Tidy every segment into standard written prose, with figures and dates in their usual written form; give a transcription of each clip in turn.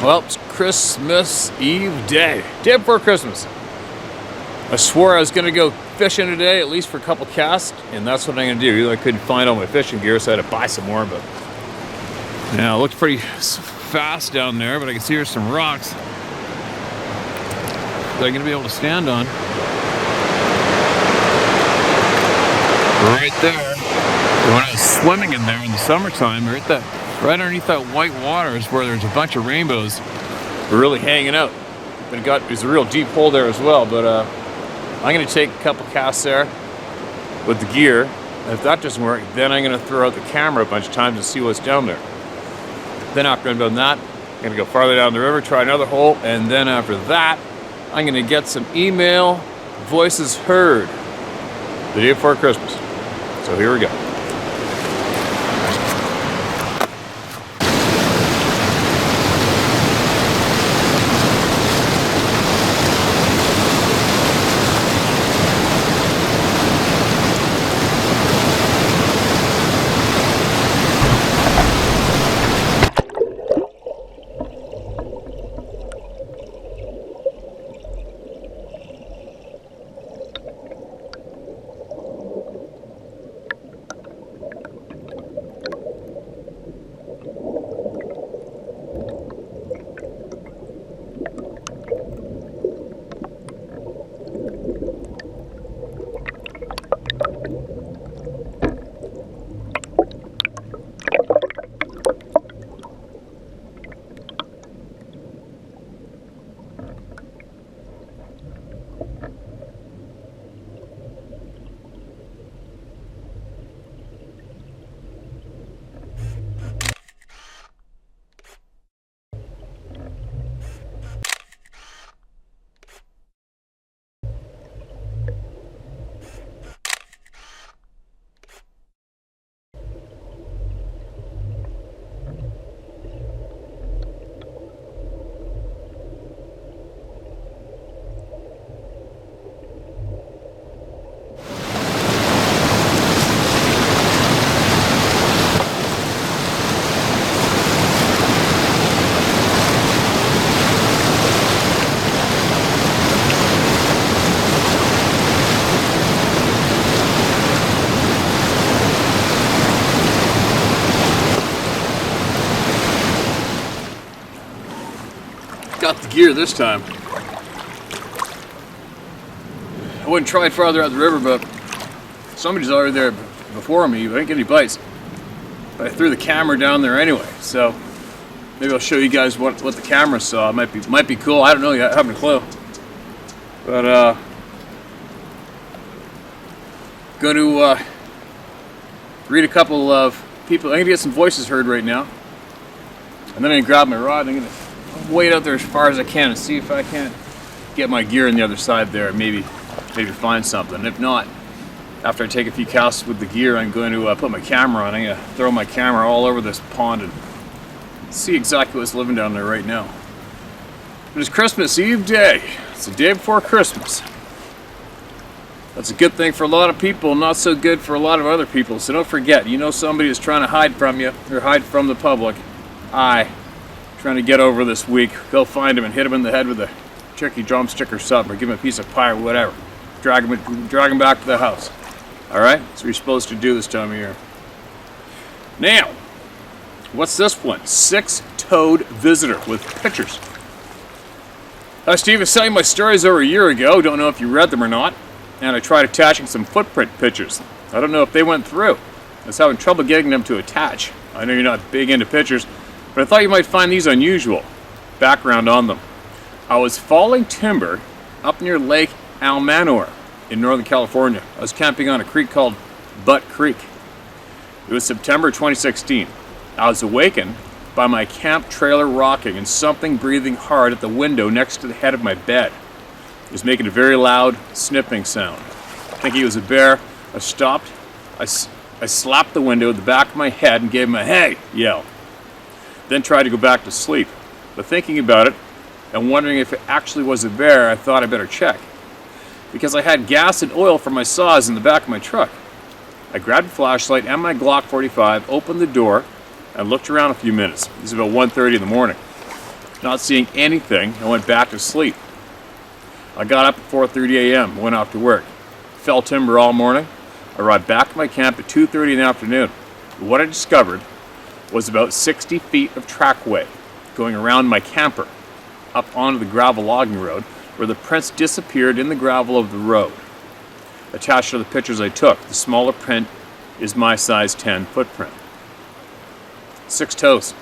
Well, it's Christmas Eve day before Christmas. I swore I was going to go fishing today, at least for a couple casts, and that's what I'm going to do. I couldn't find all my fishing gear, so I had to buy some more, but yeah, it looked pretty fast down there, but I can see there's some rocks that I'm going to be able to stand on. Right there. When I was swimming in there in the summertime, right underneath that white water is where there's a bunch of rainbows. We're really hanging out. There's a real deep hole there as well, but I'm going to take a couple casts there with the gear. And if that doesn't work, then I'm going to throw out the camera a bunch of times and see what's down there. Then after I'm done that, I'm going to go farther down the river, try another hole, and then after that, I'm going to get some email voices heard the day before Christmas. So here we go. Got the gear this time. I wouldn't try farther out the river, but somebody's already there before me. I didn't get any bites. But I threw the camera down there anyway, so maybe I'll show you guys what the camera saw. It might be cool. I don't know yet. I haven't a clue. But going to read a couple of people. I'm gonna get some voices heard right now, and then I'm gonna grab my rod. I'm gonna wade out there as far as I can and see if I can't get my gear on the other side there, maybe find something. If not, after I take a few casts with the gear, I'm going to put my camera on. I'm going to throw my camera all over this pond and see exactly what's living down there right now. It is Christmas Eve day. It's the day before Christmas. That's a good thing for a lot of people, not so good for a lot of other people. So don't forget, you know somebody is trying to hide from you or hide from the public. Trying to get over this week. Go find him and hit him in the head with a turkey drumstick or something, or give him a piece of pie or whatever. Drag him back to the house. Alright? That's what you're supposed to do this time of year. Now, what's this one? Six-toed visitor with pictures. Hi Steve, I was telling my stories over a year ago. Don't know if you read them or not. And I tried attaching some footprint pictures. I don't know if they went through. I was having trouble getting them to attach. I know you're not big into pictures, but I thought you might find these unusual. Background on them. I was falling timber up near Lake Almanor in Northern California. I was camping on a creek called Butt Creek. It was September 2016. I was awakened by my camp trailer rocking and something breathing hard at the window next to the head of my bed. It was making a very loud sniffing sound. Thinking it was a bear, I stopped. I slapped the window with the back of my head and gave him a "hey" yell. Then tried to go back to sleep. But thinking about it and wondering if it actually was a bear, I thought I better check. Because I had gas and oil for my saws in the back of my truck. I grabbed a flashlight and my Glock 45, opened the door, and looked around a few minutes. This is about 1:30 in the morning. Not seeing anything, I went back to sleep. I got up at 4:30 a.m., went off to work. Fell timber all morning. I arrived back at my camp at 2:30 in the afternoon. What I discovered was about 60 feet of trackway going around my camper up onto the gravel logging road where the prints disappeared in the gravel of the road. Attached to the pictures I took, the smaller print is my size 10 footprint. 6 toes.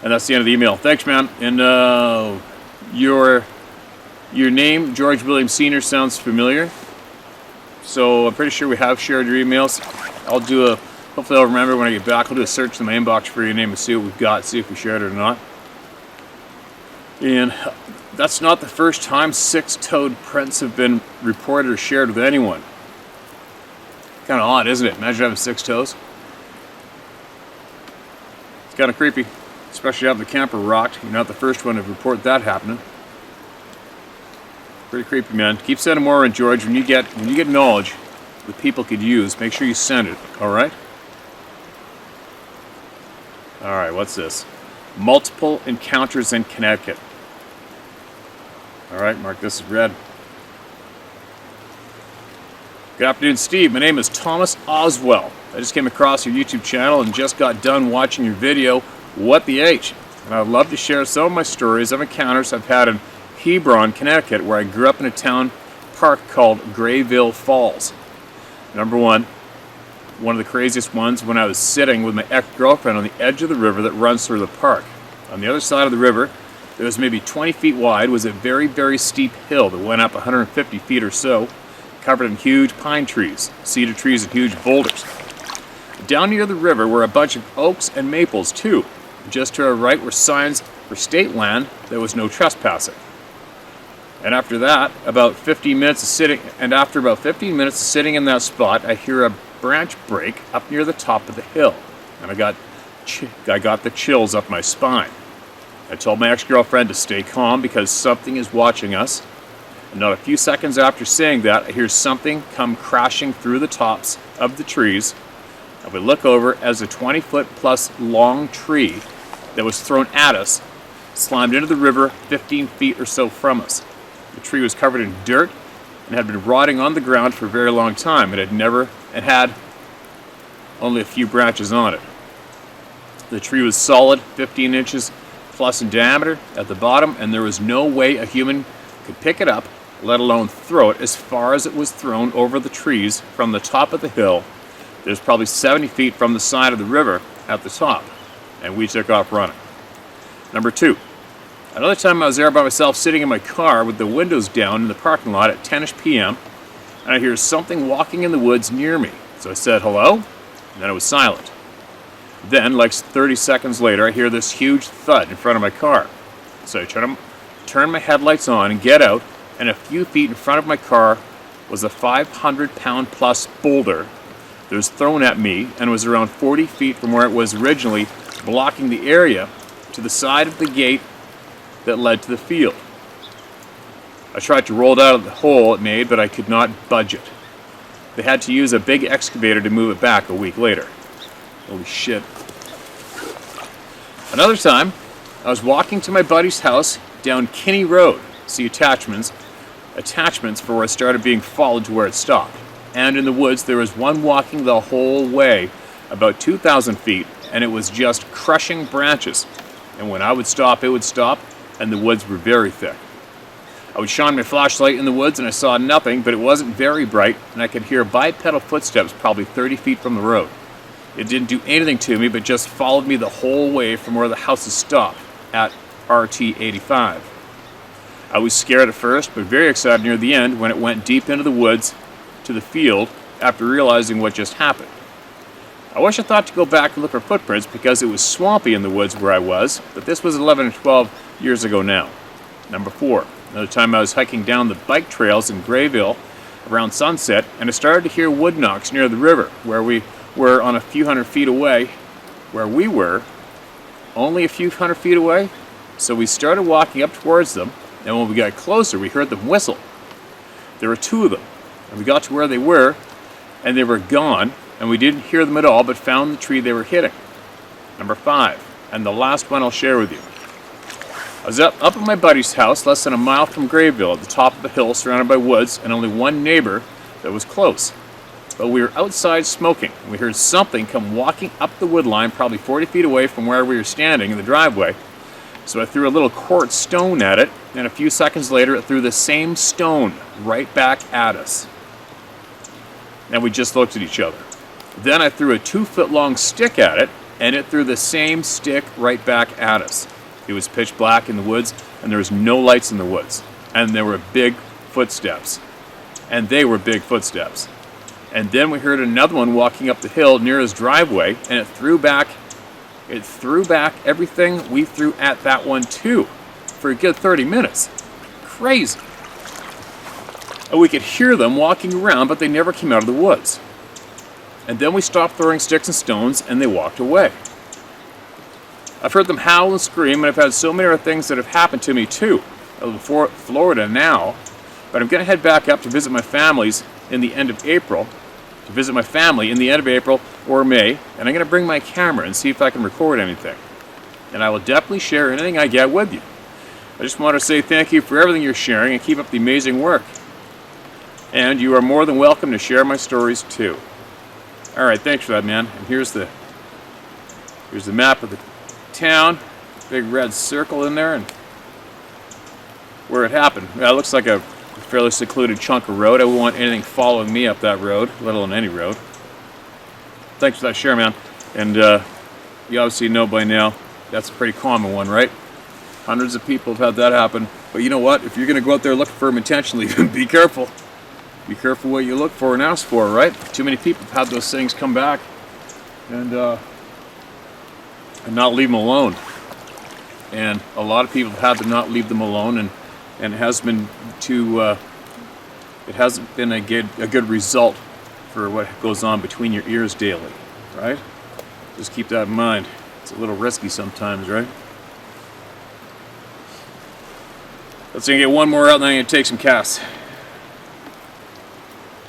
And that's the end of the email. Thanks, man. And your name, George William Sr., sounds familiar. So I'm pretty sure we have shared your emails. Hopefully I'll remember when I get back. I'll do a search in my inbox for your name and see what we've got, see if we shared it or not. And that's not the first time 6-toed prints have been reported or shared with anyone. Kind of odd, isn't it? Imagine having 6 toes. It's kind of creepy, especially having the camper rocked. You're not the first one to report that happening. Pretty creepy, man. Keep sending more in, George. When you get knowledge that people could use, make sure you send it. All right. All right. What's this? Multiple encounters in Connecticut. All right, mark this as red. Good afternoon, Steve. My name is Thomas Oswell. I just came across your YouTube channel and just got done watching your video, What the H? And I'd love to share some of my stories of encounters I've had in Hebron, Connecticut, where I grew up in a town park called Grayville Falls. Number one of the craziest ones, when I was sitting with my ex-girlfriend on the edge of the river that runs through the park. On the other side of the river, that was maybe 20 feet wide, was a very, very steep hill that went up 150 feet or so, covered in huge pine trees, cedar trees, and huge boulders. Down near the river were a bunch of oaks and maples too. Just to our right were signs for state land. There was no trespassing. And after that, after about 15 minutes of sitting in that spot, I hear a branch break up near the top of the hill, and I got the chills up my spine. I told my ex-girlfriend to stay calm because something is watching us. And not a few seconds after saying that, I hear something come crashing through the tops of the trees. And we look over as a 20-foot plus long tree that was thrown at us slammed into the river 15 feet or so from us. The tree was covered in dirt and had been rotting on the ground for a very long time. It had only a few branches on it. The tree was solid, 15 inches plus in diameter at the bottom, and there was no way a human could pick it up, let alone throw it as far as it was thrown over the trees from the top of the hill. There's probably 70 feet from the side of the river at the top, and we took off running. Number 2. Another time I was there by myself sitting in my car with the windows down in the parking lot at 10ish p.m. and I hear something walking in the woods near me. So I said hello, and then it was silent. Then, like 30 seconds later, I hear this huge thud in front of my car. So I turn my headlights on and get out, and a few feet in front of my car was a 500-pound plus boulder that was thrown at me and was around 40 feet from where it was originally, blocking the area to the side of the gate that led to the field. I tried to roll it out of the hole it made, but I could not budge it. They had to use a big excavator to move it back a week later. Holy shit. Another time, I was walking to my buddy's house down Kinney Road. See attachments for where I started being followed to where it stopped. And in the woods, there was one walking the whole way, about 2,000 feet, and it was just crushing branches. And when I would stop, it would stop, and the woods were very thick. I would shine my flashlight in the woods, and I saw nothing, but it wasn't very bright, and I could hear bipedal footsteps probably 30 feet from the road. It didn't do anything to me, but just followed me the whole way from where the houses stopped at RT 85. I was scared at first, but very excited near the end when it went deep into the woods to the field after realizing what just happened. I wish I thought to go back and look for footprints because it was swampy in the woods where I was, but this was 11 or 12 years ago now. Number 4. Another time I was hiking down the bike trails in Grayville around sunset, and I started to hear wood knocks near the river where we were on a few hundred feet away, only a few hundred feet away. So we started walking up towards them, and when we got closer, we heard them whistle. There were 2 of them, and we got to where they were, and they were gone, and we didn't hear them at all, but found the tree they were hitting. Number 5, and the last one I'll share with you. I was up at my buddy's house, less than a mile from Grayville, at the top of a hill surrounded by woods and only one neighbor that was close. But we were outside smoking. We heard something come walking up the wood line, probably 40 feet away from where we were standing in the driveway. So I threw a little quartz stone at it, and a few seconds later it threw the same stone right back at us. And we just looked at each other. Then I threw a 2-foot-long stick at it, and it threw the same stick right back at us. It was pitch black in the woods, and there was no lights in the woods. And there were big footsteps. And they were big footsteps. And then we heard another one walking up the hill near his driveway, and it threw back everything we threw at that one too, for a good 30 minutes. Crazy. And we could hear them walking around, but they never came out of the woods. And then we stopped throwing sticks and stones, and they walked away. I've heard them howl and scream, and I've had so many other things that have happened to me too. I live in Florida now, but I'm going to head back up to visit my families in the end of April. Or May, and I'm going to bring my camera and see if I can record anything. And I will definitely share anything I get with you. I just want to say thank you for everything you're sharing and keep up the amazing work. And you are more than welcome to share my stories too. Alright, thanks for that, man. And here's the map of the town. Big red circle in there, and where it happened. Yeah, it looks like a fairly secluded chunk of road. I wouldn't want anything following me up that road, let alone any road. Thanks for that share, man. And you obviously know by now, that's a pretty common one, right? Hundreds of people have had that happen. But you know what? If you're going to go out there looking for them intentionally, be careful. Be careful what you look for and ask for, right? Too many people have had those things come back and not leave them alone. And a lot of people have had to not leave them alone, and it hasn't been a good result for what goes on between your ears daily, right? Just keep that in mind. It's a little risky sometimes, right? Let's get one more out, and then I'm going to take some casts.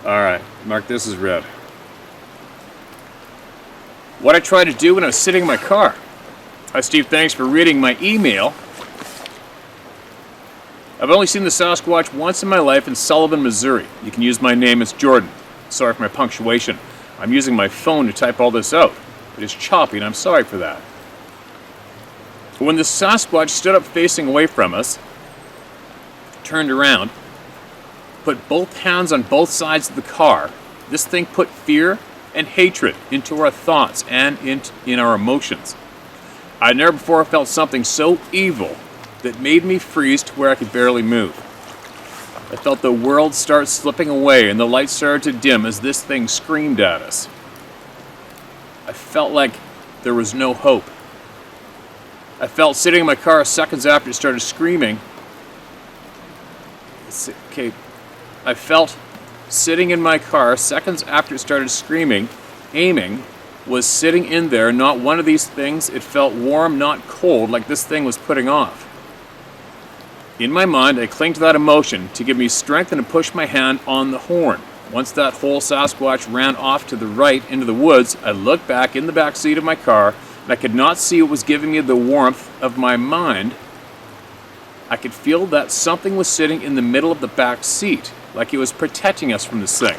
Alright, mark this as red. What I tried to do when I was sitting in my car. Hi Steve, thanks for reading my email. I've only seen the Sasquatch once in my life in Sullivan, Missouri. You can use my name as Jordan. Sorry for my punctuation. I'm using my phone to type all this out. It is choppy, and I'm sorry for that. When the Sasquatch stood up facing away from us, turned around, put both hands on both sides of the car, this thing put fear and hatred into our thoughts and in our emotions. I'd never before felt something so evil that made me freeze to where I could barely move. I felt the world start slipping away and the lights started to dim as this thing screamed at us. I felt like there was no hope. I felt sitting in my car seconds after it started screaming. I felt sitting in my car seconds after it started screaming, aiming, was sitting in there, not one of these things. It felt warm, not cold, like this thing was putting off. In my mind, I clung to that emotion to give me strength and to push my hand on the horn. Once that whole Sasquatch ran off to the right into the woods, I looked back in the back seat of my car, and I could not see what was giving me the warmth of my mind. I could feel that something was sitting in the middle of the back seat, like it was protecting us from this thing.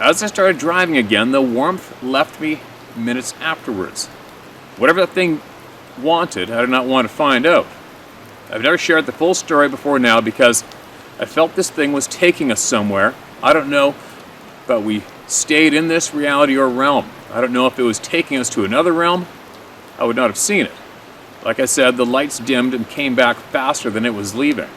As I started driving again, the warmth left me minutes afterwards. Whatever that thing wanted, I did not want to find out. I've never shared the full story before now because I felt this thing was taking us somewhere. I don't know, but we stayed in this reality or realm. I don't know if it was taking us to another realm. I would not have seen it. Like I said, the lights dimmed and came back faster than it was leaving.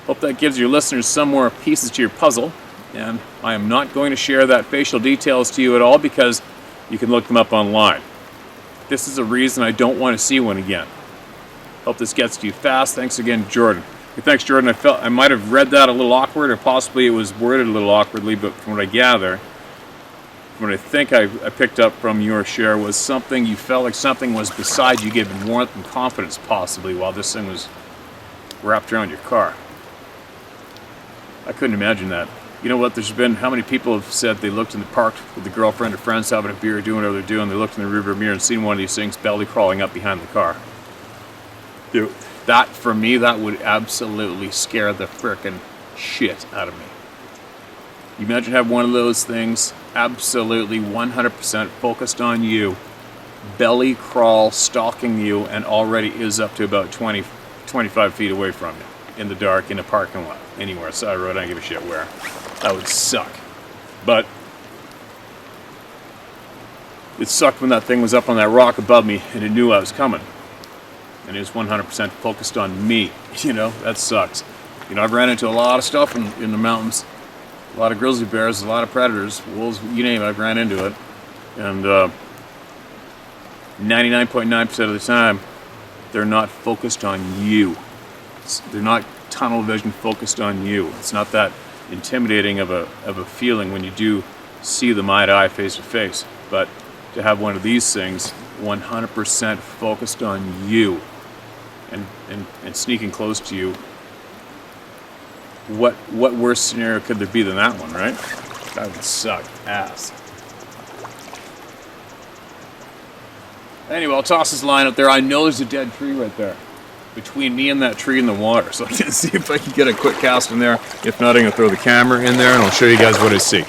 Hope that gives your listeners some more pieces to your puzzle, and I am not going to share that facial details to you at all because you can look them up online. This is a reason I don't want to see one again. Hope this gets to you fast. Thanks again, Jordan. Hey, thanks, Jordan. I might have read that a little awkward, or possibly it was worded a little awkwardly, but from what I gather, what I think I picked up from your share was something you felt like something was beside you, giving warmth and confidence possibly while this thing was wrapped around your car. I couldn't imagine that. You know what, there's been, how many people have said they looked in the park with a girlfriend or friends having a beer, doing whatever they're doing, they looked in the rearview mirror and seen one of these things belly crawling up behind the car. Dude, That, for me, that would absolutely scare the frickin' shit out of me. You imagine having one of those things absolutely 100% focused on you, belly crawl, stalking you, and already is up to about 20, 25 feet away from you, in the dark, in a parking lot, anywhere, side road, I don't give a shit where. That would suck. But it sucked when that thing was up on that rock above me and it knew I was coming. And it was 100% focused on me. You know, that sucks. You know, I've ran into a lot of stuff in the mountains. A lot of grizzly bears, a lot of predators, wolves, you name it, I've ran into it. And 99.9% of the time, they're not focused on you. They're not tunnel vision focused on you. It's not that intimidating of a feeling when you do see them eye to eye, face to face. But to have one of these things 100% focused on you and sneaking close to you, what worse scenario could there be than that one, right? That would suck ass. Anyway, I'll toss this line up there. I know there's a dead tree right there between me and that tree in the water, so I'm gonna see if I can get a quick cast in there. If not, I'm gonna throw the camera in there and I'll show you guys what I see.